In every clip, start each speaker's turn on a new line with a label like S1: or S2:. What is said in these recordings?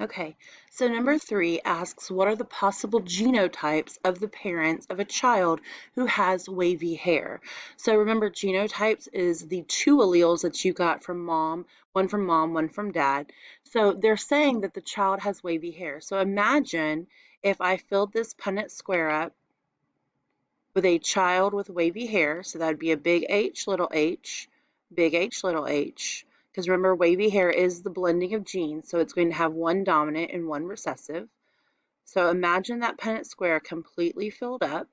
S1: Okay, so number 3 asks, what are the possible genotypes of the parents of a child who has wavy hair? So remember, genotypes is the two alleles that you got from mom, one from dad. So they're saying that the child has wavy hair. So imagine if I filled this Punnett square up with a child with wavy hair, so that would be a big H, big H, little h, because remember, wavy hair is the blending of genes, so it's going to have one dominant and one recessive. So imagine that Punnett square completely filled up.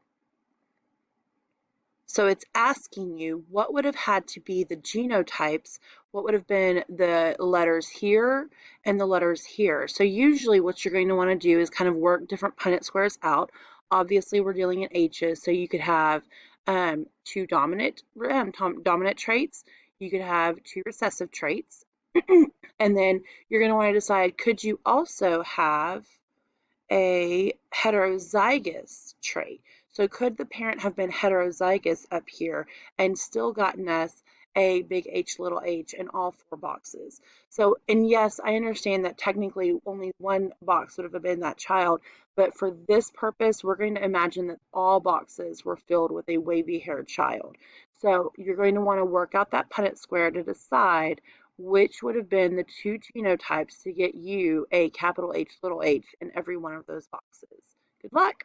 S1: So it's asking you what would have had to be the genotypes, what would have been the letters here and the letters here. So usually what you're going to want to do is kind of work different Punnett squares out. Obviously we're dealing in H's, so you could have two dominant traits, you could have two recessive traits, and then you're going to want to decide, could you also have a heterozygous trait? So could the parent have been heterozygous up here and still gotten us a big H, little h in all four boxes? So, and yes, I understand that technically only one box would have been that child, but for this purpose, we're going to imagine that all boxes were filled with a wavy haired child. So you're going to want to work out that Punnett square to decide which would have been the two genotypes to get you a capital H, little h in every one of those boxes. Good luck.